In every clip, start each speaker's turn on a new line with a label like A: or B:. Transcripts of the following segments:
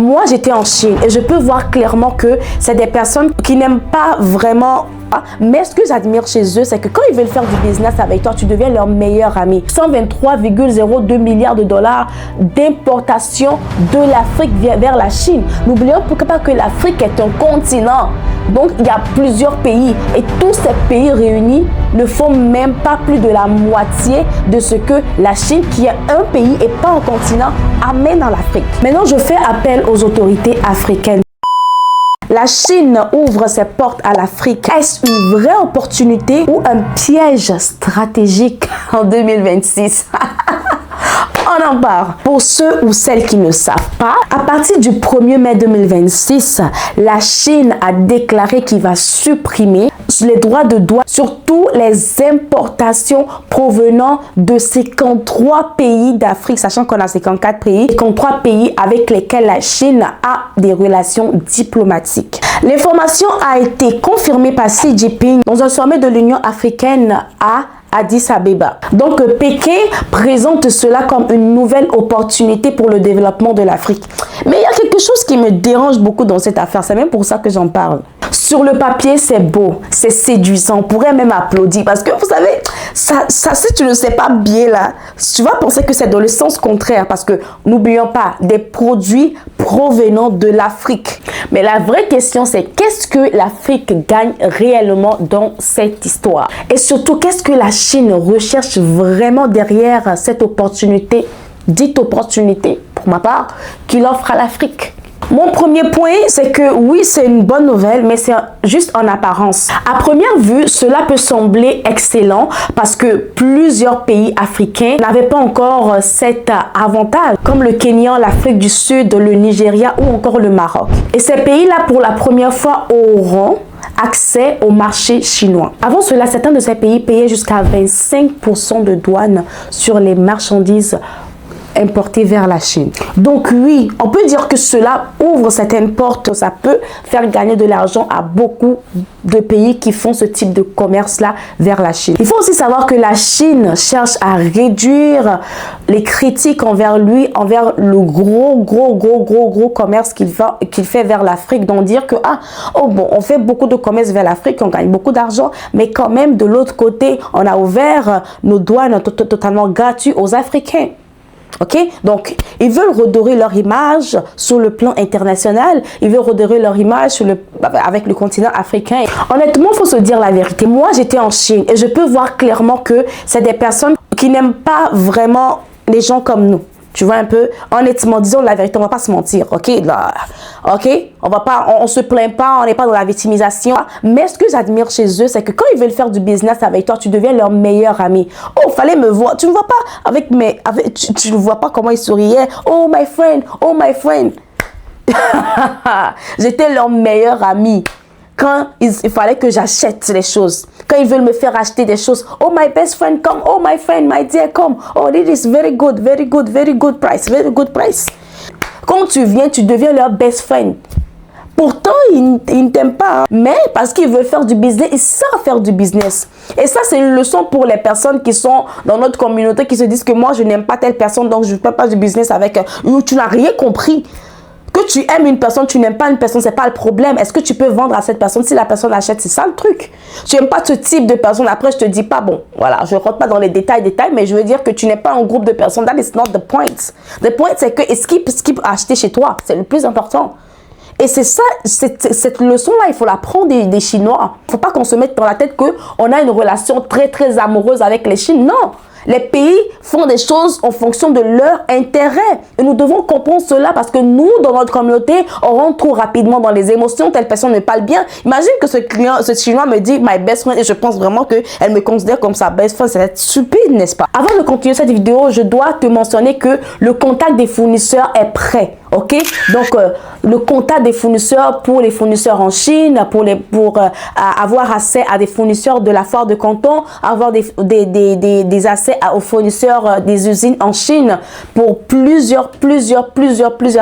A: Moi, j'étais en Chine et je peux voir clairement que c'est des personnes qui n'aiment pas vraiment. Mais ce que j'admire chez eux, c'est que quand ils veulent faire du business avec toi, tu deviens leur meilleur ami. 123,02 milliards de dollars d'importation de l'Afrique vers la Chine. N'oublions pas que l'Afrique est un continent. Donc, il y a plusieurs pays et tous ces pays réunis ne font même pas plus de la moitié de ce que la Chine, qui est un pays et pas un continent, amène en Afrique. Maintenant, je fais appel aux autorités africaines. La Chine ouvre ses portes à l'Afrique. Est-ce une vraie opportunité ou un piège stratégique en 2026? On en parle. Pour ceux ou celles qui ne savent pas, à partir du 1er mai 2026, la Chine a déclaré qu'il va supprimer les droits de douane sur toutes les importations provenant de 53 pays d'Afrique, sachant qu'on a 54 pays, 53 pays avec lesquels la Chine a des relations diplomatiques. L'information a été confirmée par Xi Jinping dans un sommet de l'Union africaine à Addis Abeba. Donc, Pékin présente cela comme une nouvelle opportunité pour le développement de l'Afrique. Mais il y a quelque chose qui me dérange beaucoup dans cette affaire. C'est même pour ça que j'en parle. Sur le papier, c'est beau, c'est séduisant. On pourrait même applaudir parce que, vous savez, ça si tu ne sais pas bien là, tu vas penser que c'est dans le sens contraire parce que, n'oublions pas, des produits provenant de l'Afrique. Mais la vraie question, c'est qu'est-ce que l'Afrique gagne réellement dans cette histoire? Et surtout, qu'est-ce que la Chine recherche vraiment derrière cette opportunité, dite opportunité, pour ma part, qu'il offre à l'Afrique? Mon premier point, c'est que oui, c'est une bonne nouvelle, mais c'est juste en apparence. À première vue, cela peut sembler excellent parce que plusieurs pays africains n'avaient pas encore cet avantage, comme le Kenya, l'Afrique du Sud, le Nigeria ou encore le Maroc. Et ces pays-là, pour la première fois, auront accès au marché chinois. Avant cela, certains de ces pays payaient jusqu'à 25% de douane sur les marchandises importées vers la Chine. Donc oui, on peut dire que cela ouvre certaines portes. Ça peut faire gagner de l'argent à beaucoup de pays qui font ce type de commerce-là vers la Chine. Il faut aussi savoir que la Chine cherche à réduire les critiques envers lui, envers le gros commerce qu'il fait vers l'Afrique. Donc dire que, on fait beaucoup de commerce vers l'Afrique, on gagne beaucoup d'argent, mais quand même, de l'autre côté, on a ouvert nos douanes totalement gratuites aux Africains. Ok, donc ils veulent redorer leur image sur le plan international, ils veulent redorer leur image avec le continent africain. Honnêtement, il faut se dire la vérité. Moi, j'étais en Chine et je peux voir clairement que c'est des personnes qui n'aiment pas vraiment les gens comme nous. Tu vois un peu, honnêtement, disons la vérité, on va pas se mentir, ok, là, ok, on se plaint pas, on n'est pas dans la victimisation. Mais ce que j'admire chez eux, c'est que quand ils veulent faire du business avec toi, tu deviens leur meilleur ami. Oh, fallait me voir, tu ne vois pas tu ne vois pas comment ils souriaient. Oh my friend, j'étais leur meilleur ami. Quand il fallait que j'achète les choses, quand ils veulent me faire acheter des choses, oh my best friend come, oh my friend, my dear come, oh this is very good price. Quand tu viens, tu deviens leur best friend. Pourtant, ils ne t'aiment pas, mais parce qu'ils veulent faire du business, ils savent faire du business. Et ça, c'est une leçon pour les personnes qui sont dans notre communauté, qui se disent que moi, je n'aime pas telle personne, donc je ne fais pas du business avec elle. Tu n'as rien compris. Que tu aimes une personne, tu n'aimes pas une personne, c'est pas le problème. Est-ce que tu peux vendre à cette personne si la personne achète? C'est ça le truc. Tu n'aimes pas ce type de personne. Après, je te dis pas, bon, voilà, je ne rentre pas dans les détails, mais je veux dire que tu n'es pas un groupe de personnes. That is not the point. The point, c'est que est-ce qu'il peut acheter chez toi? C'est le plus important. Et c'est ça, cette leçon-là, il faut la prendre des Chinois. Il ne faut pas qu'on se mette dans la tête qu'on a une relation très amoureuse avec les Chines. Non. Les pays font des choses en fonction de leur intérêt. Et nous devons comprendre cela parce que nous, dans notre communauté, on rentre trop rapidement dans les émotions. Telle personne ne parle bien. Imagine que ce Chinois me dit « my best friend » et je pense vraiment qu'elle me considère comme sa best friend. C'est stupide, n'est-ce pas? Avant de continuer cette vidéo, je dois te mentionner que le contact des fournisseurs est prêt. Ok, donc le contact des fournisseurs pour les fournisseurs en Chine, pour avoir accès à des fournisseurs de la foire de Canton, avoir des accès aux fournisseurs des usines en Chine pour plusieurs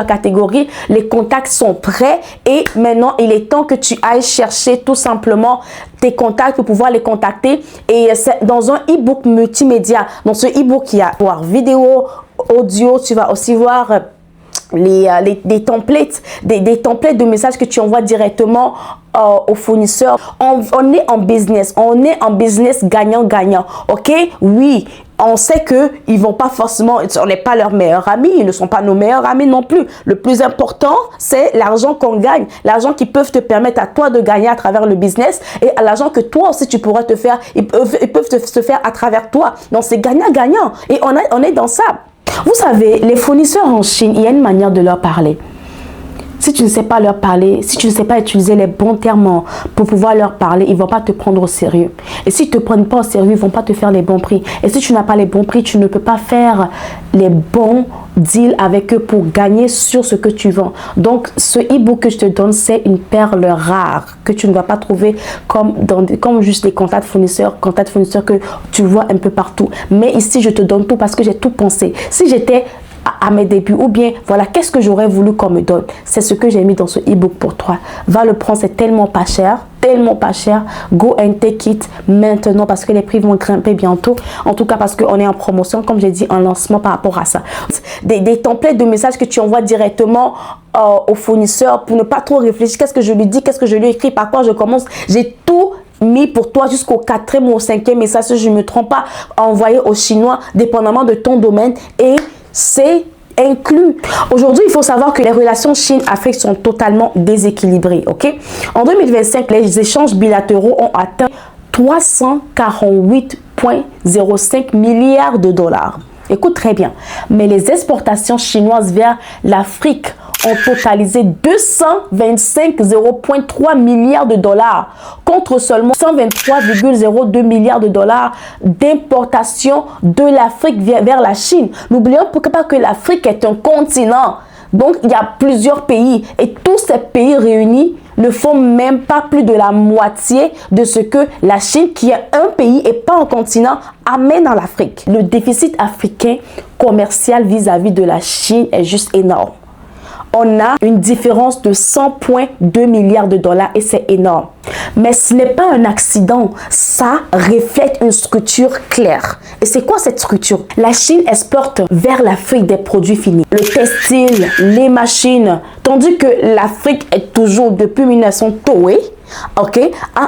A: catégories. Les contacts sont prêts et maintenant il est temps que tu ailles chercher tout simplement tes contacts pour pouvoir les contacter. Et c'est dans un e-book multimédia. Dans ce e-book, il y a voir vidéo, audio, tu vas aussi voir des templates, des templates de messages que tu envoies directement aux fournisseurs. On est en business, gagnant-gagnant, ok? Oui, on sait qu'ils vont pas forcément, on n'est pas leurs meilleurs amis, ils ne sont pas nos meilleurs amis non plus. Le plus important, c'est l'argent qu'on gagne, l'argent qu'ils peuvent te permettre à toi de gagner à travers le business et à l'argent que toi aussi tu pourras te faire, ils peuvent se faire à travers toi. Donc c'est gagnant-gagnant et on est dans ça. Vous savez, les fournisseurs en Chine, il y a une manière de leur parler. Si tu ne sais pas leur parler, si tu ne sais pas utiliser les bons termes pour pouvoir leur parler, ils ne vont pas te prendre au sérieux. Et s'ils ne te prennent pas au sérieux, ils ne vont pas te faire les bons prix. Et si tu n'as pas les bons prix, tu ne peux pas faire les bons deals avec eux pour gagner sur ce que tu vends. Donc, ce e-book que je te donne, c'est une perle rare que tu ne vas pas trouver comme juste les contacts fournisseurs que tu vois un peu partout. Mais ici, je te donne tout parce que j'ai tout pensé. Si j'étais à mes débuts, ou bien voilà, qu'est-ce que j'aurais voulu qu'on me donne, c'est ce que j'ai mis dans ce e-book pour toi. Va le prendre, c'est tellement pas cher, go and take it maintenant parce que les prix vont grimper bientôt, en tout cas parce qu'on est en promotion, comme j'ai dit, en lancement par rapport à ça. Des templates de messages que tu envoies directement au fournisseur pour ne pas trop réfléchir, qu'est-ce que je lui dis, qu'est-ce que je lui écris, par quoi je commence, j'ai tout mis pour toi jusqu'au 4e ou au 5e message, si je ne me trompe pas, envoyé aux Chinois, dépendamment de ton domaine, et c'est inclus. Aujourd'hui, il faut savoir que les relations Chine-Afrique sont totalement déséquilibrées, ok? En 2025, les échanges bilatéraux ont atteint 348,05 milliards de dollars. Écoute très bien, mais les exportations chinoises vers l'Afrique ont totalisé 225,03 milliards de dollars contre seulement 123,02 milliards de dollars d'importation de l'Afrique vers la Chine. N'oublions pas que l'Afrique est un continent. Donc, il y a plusieurs pays et tous ces pays réunis ne font même pas plus de la moitié de ce que la Chine, qui est un pays et pas un continent, amène dans l'Afrique. Le déficit africain commercial vis-à-vis de la Chine est juste énorme. On a une différence de 100,2 milliards de dollars et c'est énorme. Mais ce n'est pas un accident, ça reflète une structure claire. Et c'est quoi cette structure? La Chine exporte vers l'Afrique des produits finis, le textile, les machines, tandis que l'Afrique est toujours, depuis 1900,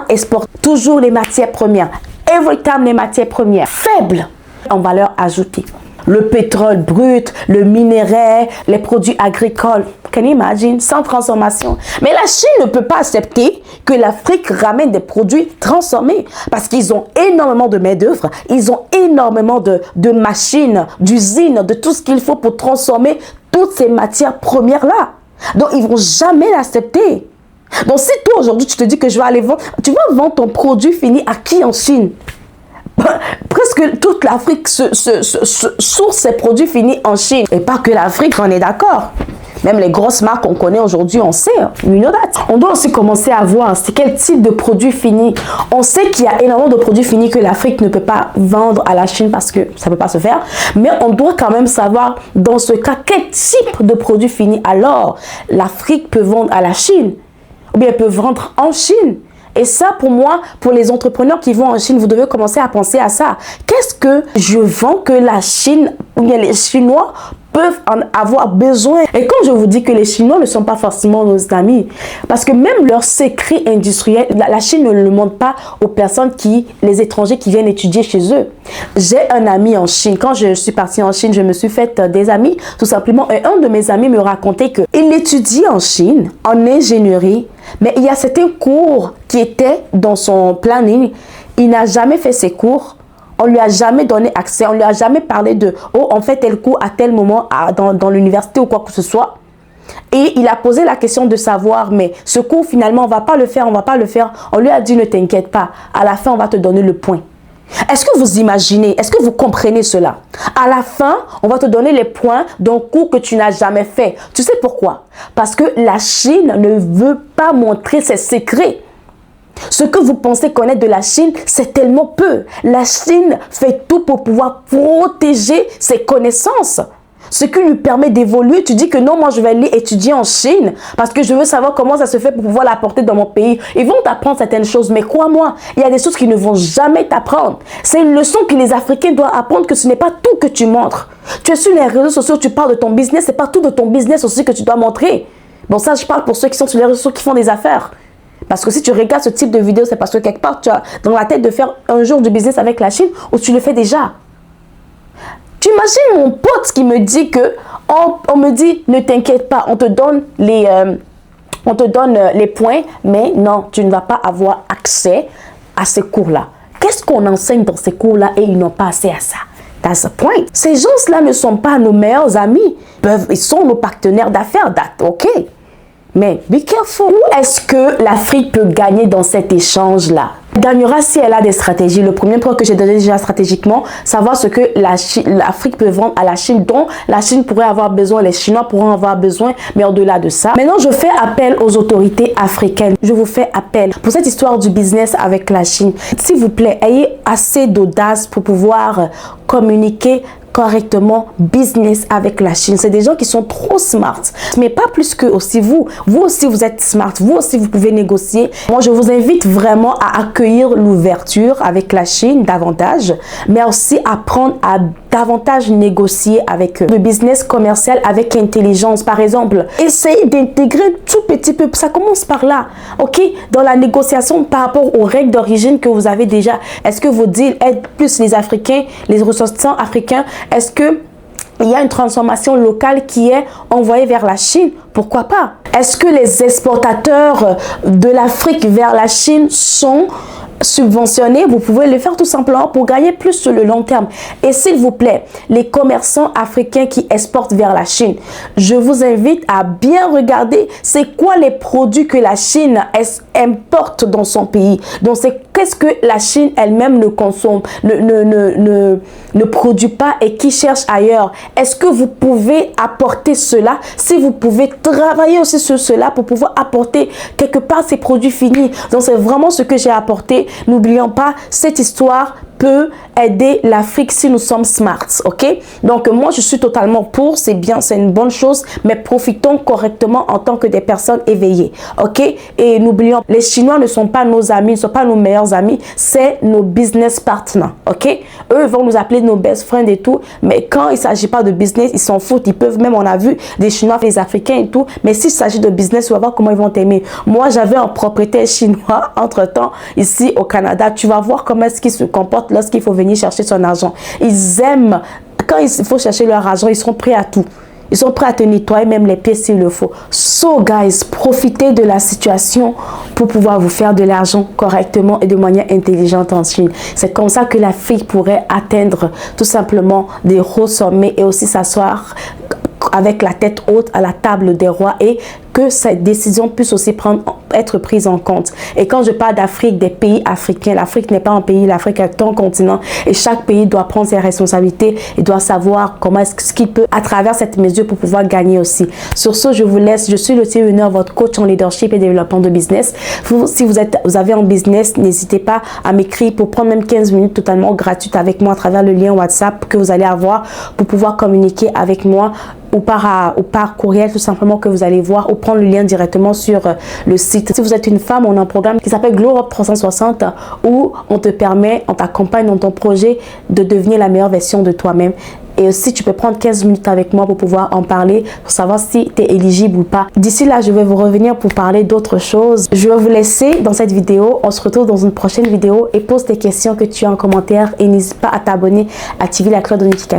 A: exporte toujours les matières premières, every time les matières premières, faibles en valeur ajoutée. Le pétrole brut, le minerai, les produits agricoles. Can you imagine? Sans transformation. Mais la Chine ne peut pas accepter que l'Afrique ramène des produits transformés parce qu'ils ont énormément de main-d'œuvre, ils ont énormément de machines, d'usines, de tout ce qu'il faut pour transformer toutes ces matières premières-là. Donc, ils ne vont jamais l'accepter. Donc, si toi, aujourd'hui, tu te dis que je vais aller vendre, tu vas vendre ton produit fini à qui en Chine? Presque toute l'Afrique source ses produits finis en Chine. Et pas que l'Afrique, on est d'accord. Même les grosses marques qu'on connaît aujourd'hui, on sait. On doit aussi commencer à voir c'est quel type de produits finis. On sait qu'il y a énormément de produits finis que l'Afrique ne peut pas vendre à la Chine parce que ça ne peut pas se faire. Mais on doit quand même savoir, dans ce cas, quel type de produits finis alors l'Afrique peut vendre à la Chine. Ou bien elle peut vendre en Chine. Et ça, pour moi, pour les entrepreneurs qui vont en Chine, vous devez commencer à penser à ça. Qu'est-ce que je vends que la Chine, ou bien les Chinois peuvent en avoir besoin? Et quand je vous dis que les Chinois ne sont pas forcément nos amis, parce que même leurs secrets industriels, la Chine ne le montre pas aux personnes les étrangers qui viennent étudier chez eux. J'ai un ami en Chine. Quand je suis partie en Chine, je me suis fait des amis, tout simplement. Et un de mes amis me racontait qu'il étudie en Chine, en ingénierie, mais il y a certains cours qui étaient dans son planning. Il n'a jamais fait ces cours. On ne lui a jamais donné accès. On ne lui a jamais parlé de « Oh, on fait tel cours à tel moment dans l'université ou quoi que ce soit. » Et il a posé la question de savoir, mais ce cours, finalement, on ne va pas le faire, on ne va pas le faire. On lui a dit « Ne t'inquiète pas. À la fin, on va te donner le point. » Est-ce que vous imaginez, est-ce que vous comprenez cela? À la fin, on va te donner les points d'un cours que tu n'as jamais fait. Tu sais pourquoi? Parce que la Chine ne veut pas montrer ses secrets. Ce que vous pensez connaître de la Chine, c'est tellement peu. La Chine fait tout pour pouvoir protéger ses connaissances. ce qui lui permet d'évoluer. Tu dis que non, moi je vais aller étudier en Chine parce que je veux savoir comment ça se fait pour pouvoir l'apporter dans mon pays. Ils vont t'apprendre certaines choses, mais crois-moi, il y a des choses qu'ils ne vont jamais t'apprendre. C'est une leçon que les Africains doivent apprendre, que ce n'est pas tout que tu montres. Tu es sur les réseaux sociaux, tu parles de ton business, c'est pas tout de ton business aussi que tu dois montrer. Bon, ça, je parle pour ceux qui sont sur les réseaux sociaux, qui font des affaires. Parce que si tu regardes ce type de vidéo, c'est parce que quelque part, tu as dans la tête de faire un jour du business avec la Chine ou tu le fais déjà. Tu imagines mon pote qui me dit que, on me dit, ne t'inquiète pas, on te donne les points, mais non, tu ne vas pas avoir accès à ces cours-là. Qu'est-ce qu'on enseigne dans ces cours-là et ils n'ont pas accès à ça? That's the point. Ces gens-là ne sont pas nos meilleurs amis. Ils sont nos partenaires d'affaires, ok? Mais be careful. Où est-ce que l'Afrique peut gagner dans cet échange-là? Gagnera si elle a des stratégies. Le premier point que j'ai donné déjà stratégiquement, savoir ce que l'Afrique peut vendre à la Chine, dont la Chine pourrait avoir besoin, les Chinois pourront avoir besoin, mais au-delà de ça. Maintenant, je fais appel aux autorités africaines. Je vous fais appel pour cette histoire du business avec la Chine. S'il vous plaît, ayez assez d'audace pour pouvoir communiquer correctement business avec la Chine. C'est des gens qui sont trop smart, mais pas plus que aussi vous. Vous aussi, vous êtes smart. Vous aussi, vous pouvez négocier. Moi, je vous invite vraiment à accueillir l'ouverture avec la Chine davantage, mais aussi apprendre à davantage négocier avec eux. Le business commercial avec intelligence, par exemple. Essayez d'intégrer tout petit peu. Ça commence par là, ok? Dans la négociation par rapport aux règles d'origine que vous avez déjà. Est-ce que vos deals aident plus les Africains, les ressortissants africains? Est-ce que il y a une transformation locale qui est envoyée vers la Chine? Pourquoi pas? Est-ce que les exportateurs de l'Afrique vers la Chine sont subventionnés? Vous pouvez le faire tout simplement pour gagner plus sur le long terme. Et s'il vous plaît, les commerçants africains qui exportent vers la Chine, je vous invite à bien regarder c'est quoi les produits que la Chine importe dans son pays. Donc c'est qu'est-ce que la Chine elle-même ne consomme, ne produit pas et qui cherche ailleurs. Est-ce que vous pouvez apporter cela? Si vous pouvez travailler aussi sur cela pour pouvoir apporter quelque part ces produits finis. Donc c'est vraiment ce que j'ai apporté. N'oublions pas, cette histoire peut aider l'Afrique si nous sommes smart, ok? Donc moi je suis totalement pour, c'est bien, c'est une bonne chose, mais profitons correctement en tant que des personnes éveillées, ok? Et n'oublions, les Chinois ne sont pas nos amis, ne sont pas nos meilleurs amis, c'est nos business partners, ok? Eux vont nous appeler nos best friends et tout, mais quand il s'agit pas de business, ils s'en foutent, ils peuvent même, on a vu des Chinois, des Africains et tout, mais s'il s'agit de business, tu vas voir comment ils vont t'aimer. Moi j'avais un propriétaire chinois, entre-temps, ici au Canada, tu vas voir comment est-ce qu'ils se comportent lorsqu'il faut venir chercher son argent. Ils aiment, quand il faut chercher leur argent, ils sont prêts à tout. Ils sont prêts à te nettoyer même les pieds s'il le faut. So guys, profitez de la situation pour pouvoir vous faire de l'argent correctement et de manière intelligente en Chine. C'est comme ça que l'Afrique pourrait atteindre tout simplement des hauts sommets et aussi s'asseoir avec la tête haute à la table des rois et que cette décision puisse aussi être prise en compte. Et quand je parle d'Afrique, des pays africains, l'Afrique n'est pas un pays, l'Afrique est un continent et chaque pays doit prendre ses responsabilités et doit savoir comment est-ce qu'il peut à travers cette mesure pour pouvoir gagner aussi. Sur ce, je vous laisse. Je suis Lottie Winner, votre coach en leadership et développement de business. Si vous avez un business, n'hésitez pas à m'écrire pour prendre même 15 minutes totalement gratuites avec moi à travers le lien WhatsApp que vous allez avoir pour pouvoir communiquer avec moi ou par courriel tout simplement que vous allez voir ou prendre le lien directement sur le site. Si vous êtes une femme, on a un programme qui s'appelle Glow Up 360 où on t'accompagne dans ton projet de devenir la meilleure version de toi-même. Et aussi, tu peux prendre 15 minutes avec moi pour pouvoir en parler, pour savoir si tu es éligible ou pas. D'ici là, je vais vous revenir pour parler d'autres choses. Je vais vous laisser dans cette vidéo. On se retrouve dans une prochaine vidéo et pose tes questions que tu as en commentaire. Et n'hésite pas à t'abonner, activer la cloche de notification.